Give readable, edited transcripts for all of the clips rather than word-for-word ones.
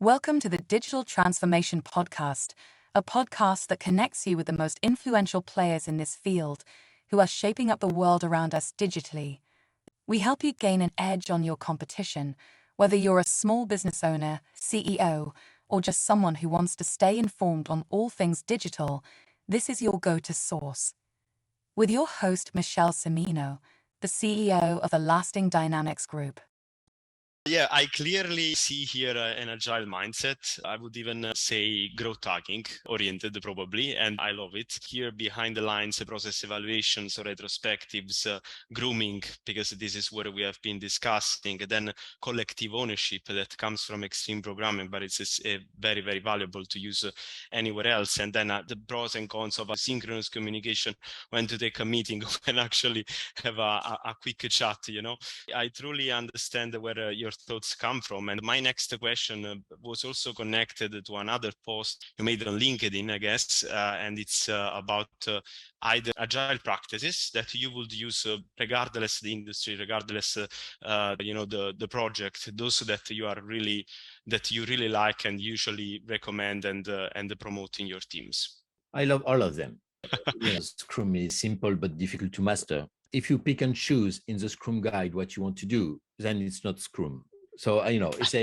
Welcome to the Digital Transformation Podcast, a podcast that connects you with the most influential players in this field who are shaping up the world around us digitally. We help you gain an edge on your competition, whether you're a small business owner, CEO, or just someone who wants to stay informed on all things digital. This is your go-to source. With your host, Michelle Cimino, the CEO of the Lasting Dynamics Group. Yeah, I clearly see here an agile mindset. I would even say growth tagging oriented probably, and I love it. Here behind the lines, process evaluations or retrospectives, grooming, because this is what we have been discussing. And then collective ownership that comes from extreme programming, but it's very, very valuable to use anywhere else. And then the pros and cons of asynchronous communication, when to take a meeting, when actually have a quick chat, I truly understand where your thoughts come from. And my next question was also connected to another post you made on LinkedIn, I guess, and it's about either agile practices that you would use regardless the industry, regardless the project, those that you really like and usually recommend and promote in your teams. I love all of them. Scrum is simple but difficult to master. If you pick and choose in the Scrum guide what you want to do, then it's not Scrum. So, it's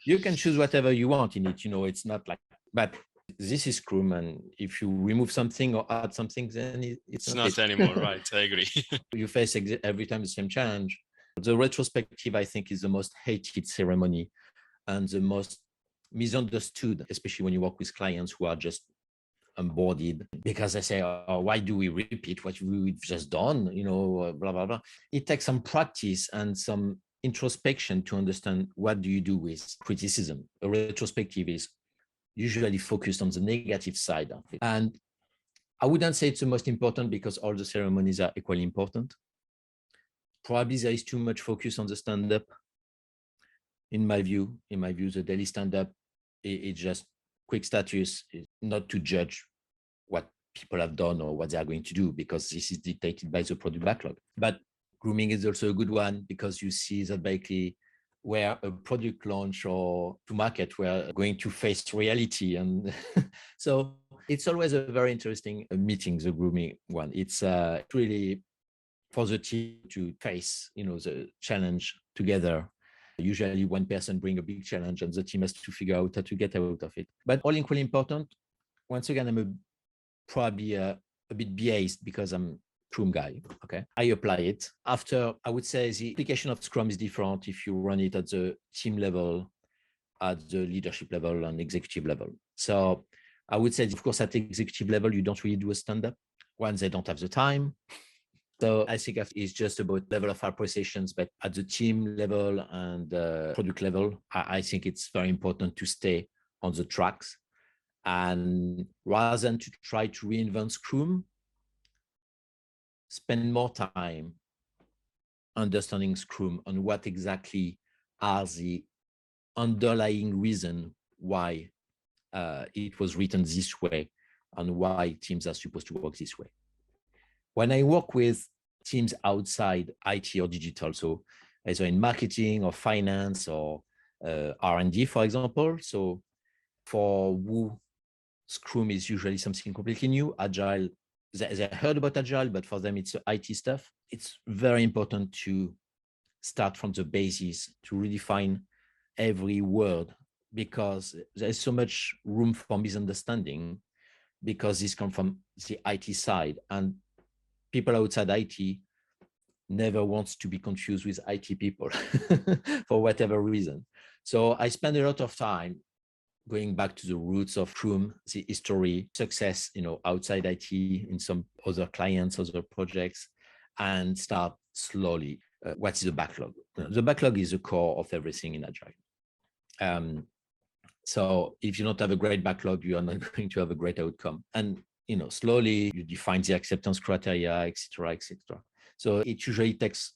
you can choose whatever you want in it. It's not like, but this is Scrum. And if you remove something or add something, then it's not anymore. Right. I agree. You face every time the same challenge. The retrospective, I think, is the most hated ceremony and the most misunderstood, especially when you work with clients who are just onboarded, because they say, oh, why do we repeat what we've just done? Blah, blah, blah. It takes some practice and some introspection to understand what do you do with criticism. A retrospective is usually focused on the negative side of it. And I wouldn't say it's the most important because all the ceremonies are equally important. Probably there is too much focus on the stand-up. In my view, the daily stand-up, it's just quick status, is not to judge what people have done or what they are going to do, because this is dictated by the product backlog. But grooming is also a good one because you see that basically where a product launch or to market, we're going to face reality. And so it's always a very interesting meeting, the grooming one. It's really for the team to face, the challenge together. Usually one person brings a big challenge and the team has to figure out how to get out of it. But all equally important, once again, I'm probably a bit biased because I'm Scrum guy, okay? I apply it. After, I would say the application of Scrum is different if you run it at the team level, at the leadership level and executive level. So I would say, of course, at the executive level, you don't really do a stand-up. One, they don't have the time. So I think it's just about level of appreciations, but at the team level and product level, I think it's very important to stay on the tracks. And rather than to try to reinvent Scrum, spend more time understanding Scrum and what exactly are the underlying reason why it was written this way and why teams are supposed to work this way. When I work with teams outside IT or digital, so either in marketing or finance or R&D, for example, so for who Scrum is usually something completely new, Agile, they heard about Agile, but for them, it's IT stuff. It's very important to start from the basis to redefine every word, because there's so much room for misunderstanding because this comes from the IT side, and people outside IT never wants to be confused with IT people for whatever reason. So I spend a lot of time going back to the roots of Scrum, the history, success, outside IT in some other clients, other projects, and start slowly. What is the backlog? The backlog is the core of everything in Agile. So if you don't have a great backlog, you are not going to have a great outcome. And slowly you define the acceptance criteria, et cetera, et cetera. So it usually takes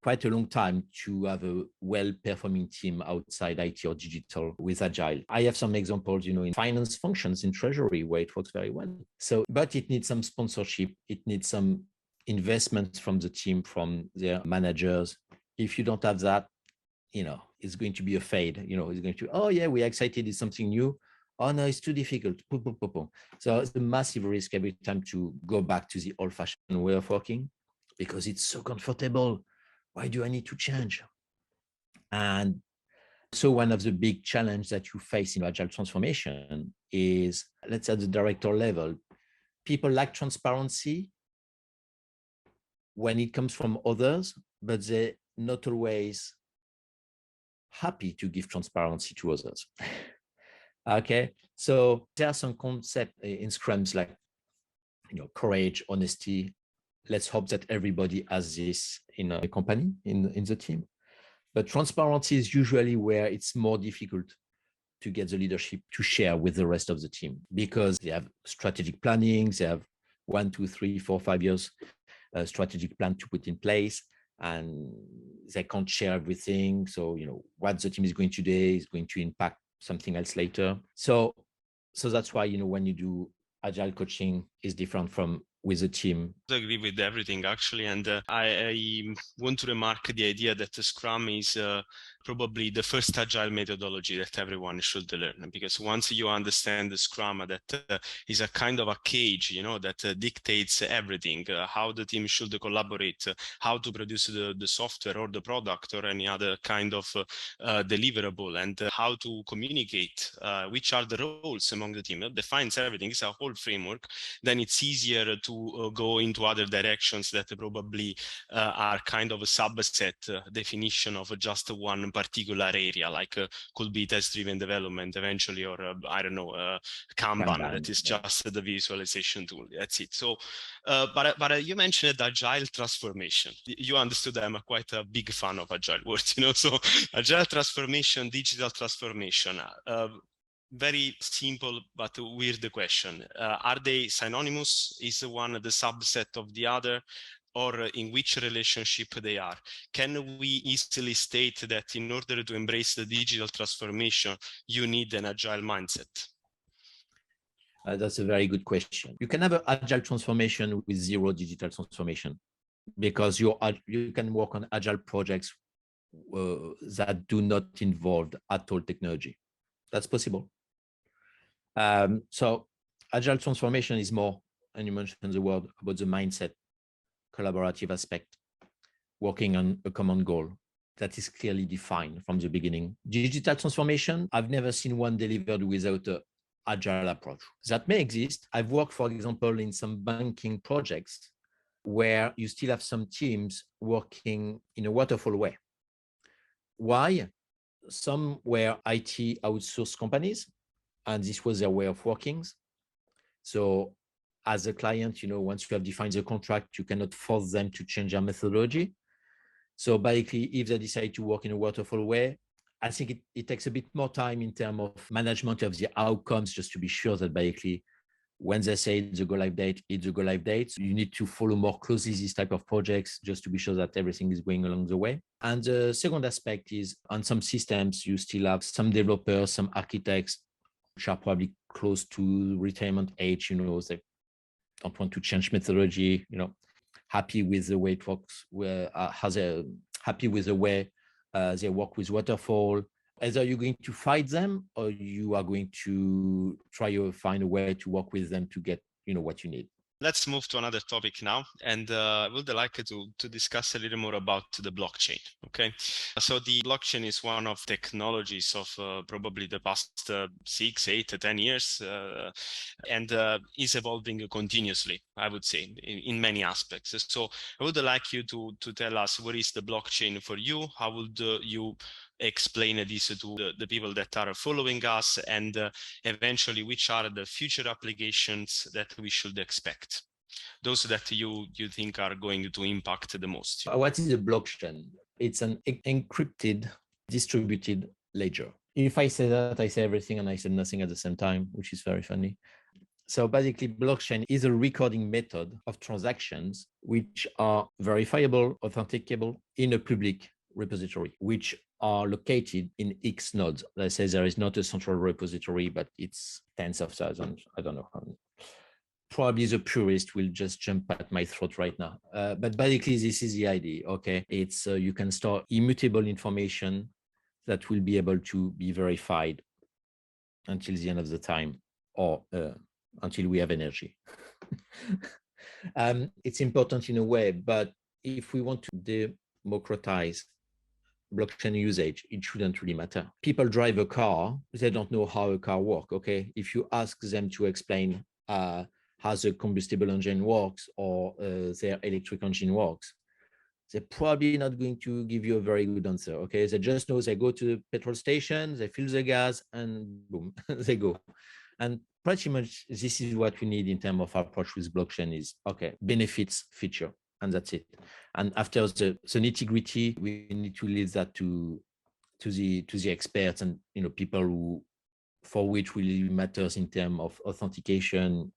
quite a long time to have a well-performing team outside IT or digital with Agile. I have some examples, in finance functions in treasury where it works very well. So, but it needs some sponsorship. It needs some investment from the team, from their managers. If you don't have that, it's going to be a fade. It's going to, oh yeah, we're excited, it's something new. Oh no, it's too difficult. So it's a massive risk every time to go back to the old-fashioned way of working because it's so comfortable. Why do I need to change? And so one of the big challenges that you face in agile transformation is, let's say at the director level, people lack transparency when it comes from others, but they're not always happy to give transparency to others. Okay, so there are some concepts in Scrums like courage, honesty. Let's hope that everybody has this in a company, in the team. But transparency is usually where it's more difficult to get the leadership to share with the rest of the team because they have strategic planning, they have 1, 2, 3, 4, 5 years strategic plan to put in place, and they can't share everything. So what the team is going today is going to impact something else later. So that's why when you do agile coaching is different from with a team. I agree with everything actually, and I want to remark the idea that the Scrum is probably the first agile methodology that everyone should learn, because once you understand the Scrum, that is a kind of a cage, that dictates everything, how the team should collaborate, how to produce the software or the product or any other kind of deliverable, and how to communicate, which are the roles among the team. It defines everything. It's a whole framework. Then it's easier to go into other directions that probably are kind of a subset definition of just one particular area, like could be test-driven development eventually, or I don't know, Kanban, that is just the visualization tool. That's it. So, but you mentioned agile transformation. You understood I'm quite a big fan of agile words, So agile transformation, digital transformation. Very simple but weird question. Are they synonymous? Is one the subset of the other? Or in which relationship they are? Can we easily state that in order to embrace the digital transformation, you need an agile mindset? That's a very good question. You can have an agile transformation with zero digital transformation because you can work on agile projects that do not involve at all technology. That's possible. So agile transformation is more, and you mentioned the word, about the mindset, collaborative aspect, working on a common goal that is clearly defined from the beginning. Digital transformation, I've never seen one delivered without an agile approach. That may exist. I've worked, for example, in some banking projects where you still have some teams working in a waterfall way. Why? Some were IT outsourced companies, and this was their way of working. So as a client, once you have defined the contract, you cannot force them to change their methodology. So basically, if they decide to work in a waterfall way, I think it takes a bit more time in terms of management of the outcomes, just to be sure that basically when they say the go live date, it's the go live date. So you need to follow more closely these type of projects just to be sure that everything is going along the way. And the second aspect is on some systems, you still have some developers, some architects, which are probably close to retirement age, they don't want to change methodology, happy with the way it works, happy with the way they work with waterfall. Either you're going to fight them or you are going to try to find a way to work with them to get, what you need. Let's move to another topic now, and I would like to discuss a little more about the blockchain. Okay, so the blockchain is one of technologies of probably the past 6, 8, 10 years, and is evolving continuously, I would say, in many aspects. So I would like you to tell us what is the blockchain for you. How would you explain this to the people that are following us, and eventually which are the future applications that we should expect, those that you think are going to impact the most? What is a blockchain? It's an encrypted distributed ledger. If I say that, I say everything and I said nothing at the same time, which is very funny. So basically, blockchain is a recording method of transactions which are verifiable, authenticable in a public repository, which are located in X nodes. Let's say there is not a central repository, but it's tens of thousands. I don't know how many. Probably the purist will just jump at my throat right now. But basically, this is the idea. Okay, it's you can store immutable information that will be able to be verified until the end of the time, or until we have energy. It's important in a way, but if we want to democratize blockchain usage, it shouldn't really matter. People drive a car, they don't know how a car works, okay? If you ask them to explain how the combustible engine works or their electric engine works, they're probably not going to give you a very good answer, okay? They just know they go to the petrol station, they fill the gas, and boom, they go. And pretty much this is what we need in terms of approach with blockchain is, okay, benefits, feature, and that's it. And after the nitty-gritty, we need to leave that to the experts and people who, for which really matters in terms of authentication,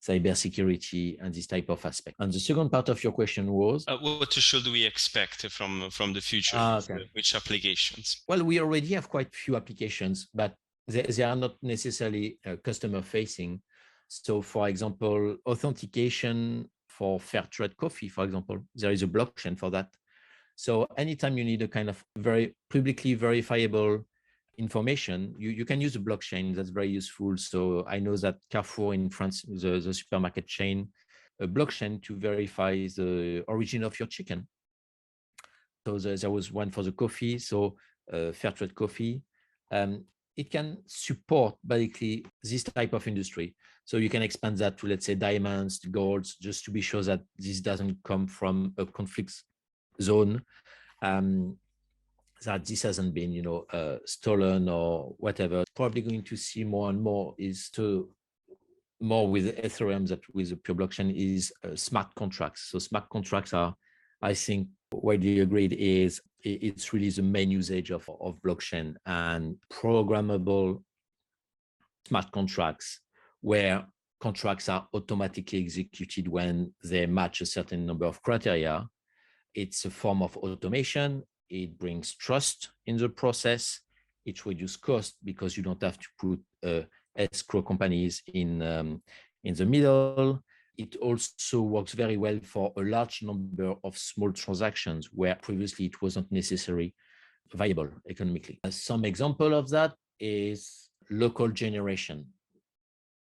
cybersecurity, and this type of aspect. And the second part of your question was, what should we expect from the future? Okay. Which applications? Well, we already have quite a few applications, but they are not necessarily customer facing. So, for example, authentication for fair trade coffee, for example, there is a blockchain for that. So anytime you need a kind of very publicly verifiable information, you can use a blockchain. That's very useful. So I know that Carrefour in France, the supermarket chain, a blockchain to verify the origin of your chicken. So there was one for the coffee, so fair trade coffee. It can support basically this type of industry. So you can expand that to, let's say, diamonds, golds, just to be sure that this doesn't come from a conflict zone, that this hasn't been, stolen or whatever. Probably going to see more and more is to more with Ethereum that with the pure blockchain is smart contracts. So smart contracts are, I think, widely agreed is it's really the main usage of blockchain, and programmable smart contracts where contracts are automatically executed when they match a certain number of criteria. It's a form of automation. It brings trust in the process. It reduces cost because you don't have to put escrow companies in the middle. It also works very well for a large number of small transactions where previously it wasn't necessarily viable economically. Some example of that is local generation.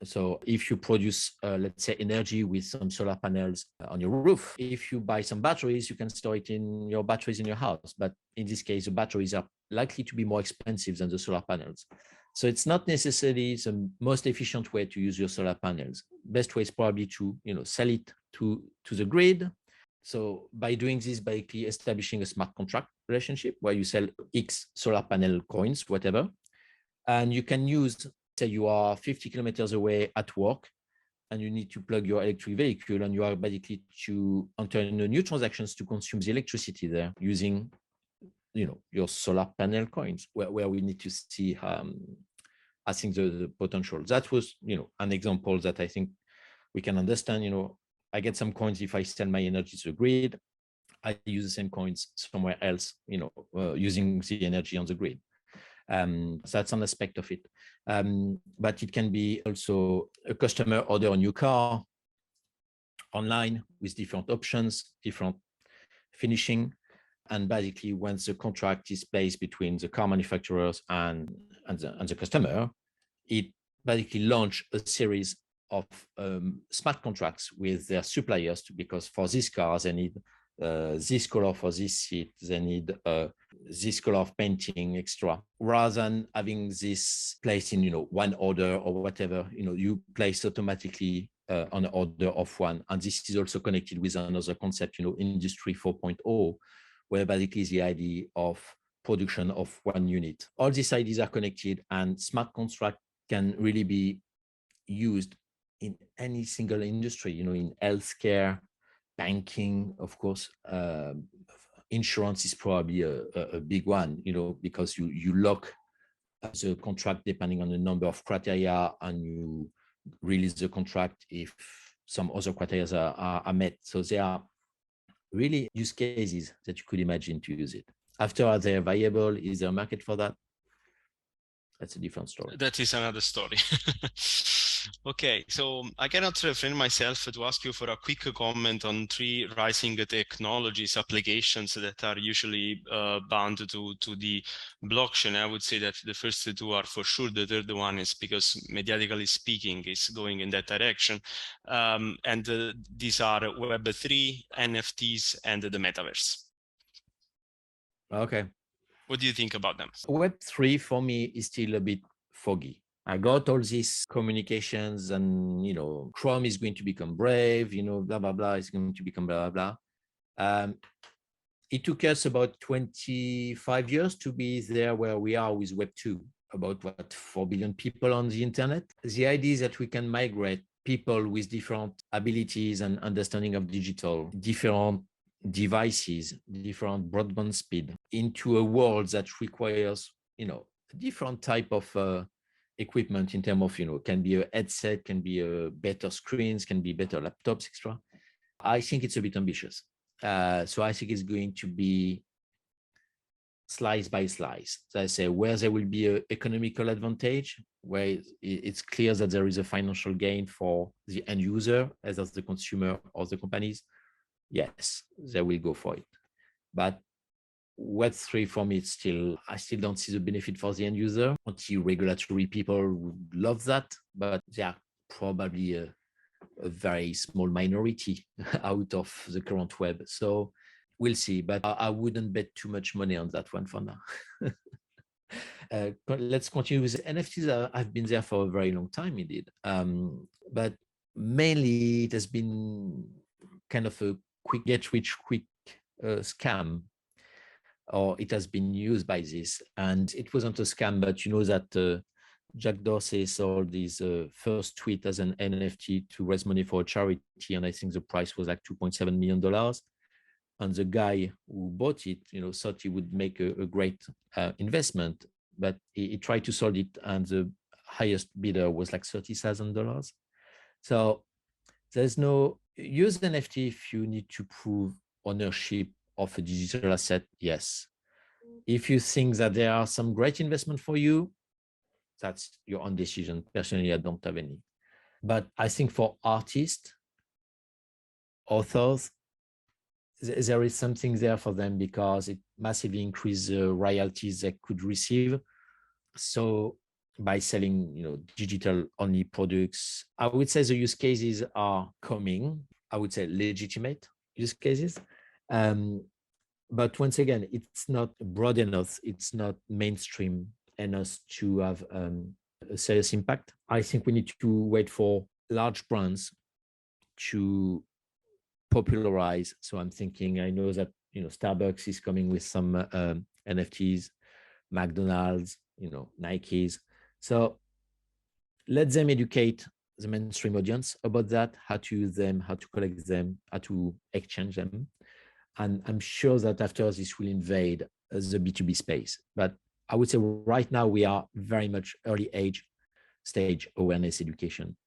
So if you produce, let's say, energy with some solar panels on your roof, if you buy some batteries, you can store it in your batteries in your house. But in this case, the batteries are likely to be more expensive than the solar panels. So it's not necessarily the most efficient way to use your solar panels. Best way is probably to sell it to the grid. So by doing this, basically establishing a smart contract relationship where you sell X solar panel coins, whatever, and you can use, say you are 50 kilometers away at work and you need to plug your electric vehicle, and you are basically to enter into new transactions to consume the electricity there using your solar panel coins, where we need to see I think the potential. That was an example that I think we can understand. I get some coins if I sell my energy to the grid. I use the same coins somewhere else, using the energy on the grid. So that's an aspect of it. But it can be also a customer order a new car online with different options, different finishing. And basically, once the contract is placed between the car manufacturers and the customer, it basically launch a series of smart contracts with their suppliers because for these cars, they need this color for this seat, they need this color of painting extra, rather than having this placed in one order or whatever. You place automatically on an order of one. And this is also connected with another concept, Industry 4.0, where basically the idea of production of one unit. All these ideas are connected, and smart contract can really be used in any single industry, in healthcare, banking, of course. Insurance is probably a big one, because you lock the contract depending on the number of criteria, and you release the contract if some other criteria are met. So there are really use cases that you could imagine to use it. After, are they viable? Is there a market for that? That's a different story. That is another story. Okay, so I cannot refrain myself to ask you for a quick comment on three rising technologies, applications that are usually bound to the blockchain. I would say that the first two are for sure. The third one is because mediatically speaking, is going in that direction. And these are Web3, NFTs, and the metaverse. Okay. What do you think about them? Web3 for me is still a bit foggy. I got all these communications and, Chrome is going to become Brave, blah, blah, blah, is going to become blah, blah, blah. It took us about 25 years to be there where we are with Web2, about 4 billion people on the internet. The idea is that we can migrate people with different abilities and understanding of digital, different devices, different broadband speed into a world that requires, a different type of equipment in terms of, can be a headset, can be a better screens, can be better laptops, etc. I think it's a bit ambitious. So I think it's going to be slice by slice. So I say where there will be an economical advantage, where it's clear that there is a financial gain for the end user, as the consumer or the companies. Yes, they will go for it. But Web3 for me, I still don't see the benefit for the end user. Anti-regulatory people would love that, but they are probably a very small minority out of the current web. So we'll see, but I wouldn't bet too much money on that one for now. Let's continue with NFTs. I've been there for a very long time indeed. But mainly it has been kind of a quick get rich quick scam, or it has been used by this. And it wasn't a scam, but you know that Jack Dorsey sold his first tweet as an NFT to raise money for a charity. And I think the price was like $2.7 million. And the guy who bought it, thought he would make a great investment, but he tried to sell it, and the highest bidder was like $30,000. So there's no use NFT if you need to prove ownership of a digital asset. Yes. If you think that there are some great investment for you, that's your own decision. Personally, I don't have any. But I think for artists, authors, there is something there for them because it massively increases the royalties they could receive. So by selling, digital only products, I would say the use cases are coming. I would say legitimate use cases. But once again, it's not broad enough. It's not mainstream enough to have a serious impact. I think we need to wait for large brands to popularize. So I'm thinking, I know that Starbucks is coming with some NFTs, McDonald's, Nikes. So let them educate the mainstream audience about that, how to use them, how to collect them, how to exchange them. And I'm sure that after this will invade the B2B space. But I would say right now we are very much early stage awareness education.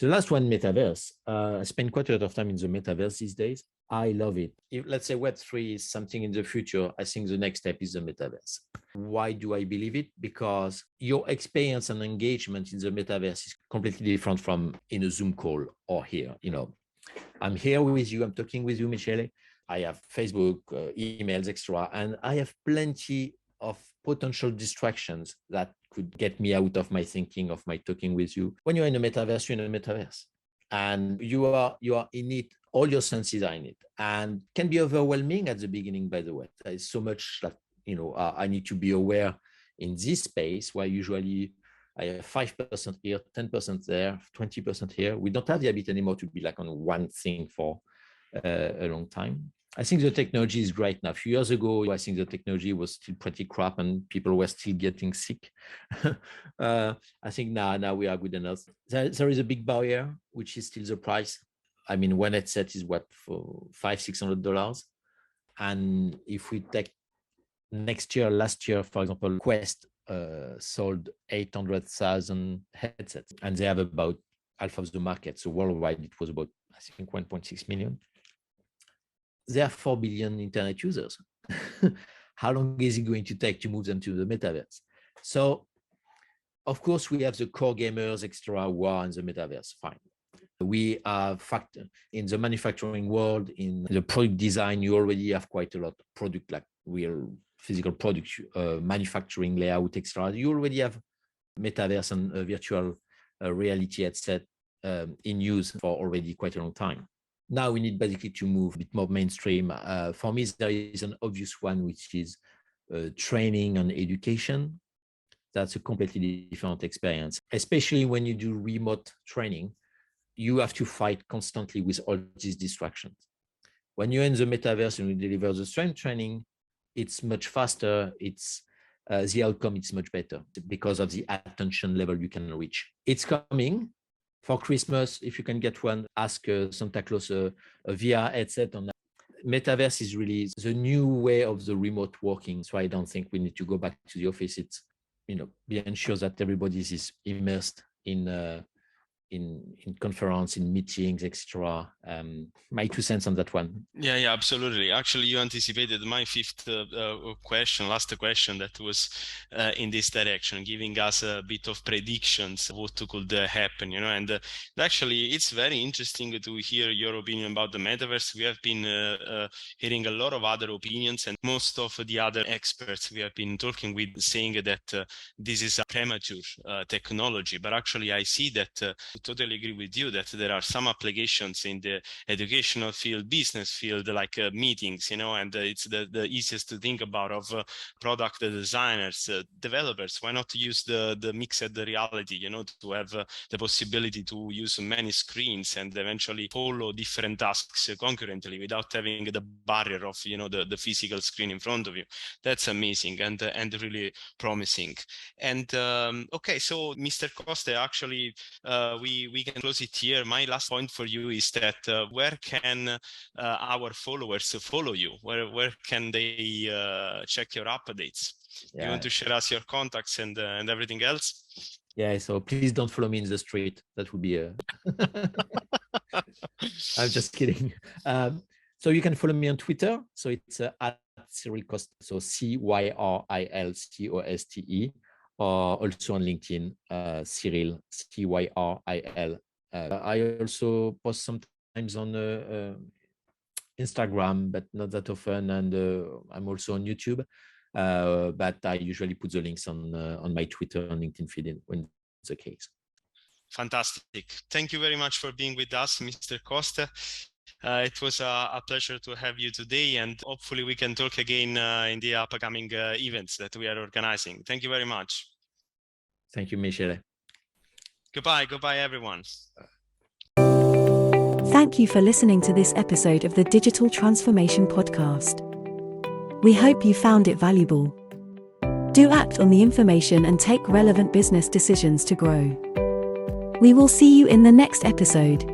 The last one, metaverse. I spend quite a lot of time in the metaverse these days. I love it. If, let's say Web3 is something in the future, I think the next step is the metaverse. Why do I believe it? Because your experience and engagement in the metaverse is completely different from in a Zoom call or here. I'm here with you, I'm talking with you, Michele. I have Facebook, emails, etc. And I have plenty of potential distractions that could get me out of my thinking, of my talking with you. When you're in a metaverse, you're in a metaverse. And you are in it, all your senses are in it. And can be overwhelming at the beginning, by the way. There is so much that, I need to be aware in this space where usually I have 5% here, 10% there, 20% here. We don't have the habit anymore to be like on one thing for a long time. I think the technology is great now. A few years ago, I think the technology was still pretty crap and people were still getting sick. I think now we are good enough. There is a big barrier, which is still the price. I mean, one headset is what, for $500-600? And if we take last year, for example, Quest sold 800,000 headsets, and they have about half of the market. So worldwide, it was about, I think, 1.6 million. There are 4 billion internet users. How long is it going to take to move them to the metaverse? So Of course, we have the core gamers, etc., who are in the metaverse. Fine. We are in the manufacturing world, in the product design, you already have quite a lot of product, like real physical product, manufacturing layout, etc. You already have metaverse and virtual reality headset in use for already quite a long time. Now we need basically to move a bit more mainstream. For me, there is an obvious one, which is training and education. That's a completely different experience, especially when you do remote training. You have to fight constantly with all these distractions. When you're in the metaverse and you deliver the strength training, it's much faster. It's the outcome is much better because of the attention level you can reach. It's coming for Christmas. If you can get one, ask Santa Claus a VR headset on that. Metaverse is really the new way of the remote working. So I don't think we need to go back to the office. It's, be ensured that everybody is immersed in conference, in meetings, etc. My 2 cents on that one. Yeah, absolutely. Actually, you anticipated my fifth last question that was in this direction, giving us a bit of predictions of what could happen, and actually it's very interesting to hear your opinion about the metaverse. We have been hearing a lot of other opinions, and most of the other experts we have been talking with saying that this is a premature technology, but actually I see that totally agree with you that there are some applications in the educational field, business field, like meetings, and it's the easiest to think about of product designers, developers. Why not use the mixed reality, to have the possibility to use many screens and eventually follow different tasks concurrently without having the barrier of, the physical screen in front of you. That's amazing and really promising. And okay, so Mr. Coste, actually, we can close it here. My last point for you is that where can our followers follow you? Where can they check your updates? You want to share us your contacts and everything else? Yeah, so please don't follow me in the street. That would be I'm just kidding. So you can follow me on Twitter. So it's at Cyril Coste, so CYRIL COSTE, or also on LinkedIn, Cyril, CYRIL. I also post sometimes on Instagram, but not that often, and I'm also on YouTube. But I usually put the links on my Twitter and LinkedIn feed when it's the case. Fantastic. Thank you very much for being with us, Mr. Coste. It was a pleasure to have you today, and hopefully we can talk again in the upcoming events that we are organizing. Thank you very much. Thank you, Michele. Goodbye, everyone. Thank you for listening to this episode of the Digital Transformation Podcast. We hope you found it valuable. Do act on the information and take relevant business decisions to grow. We will see you in the next episode.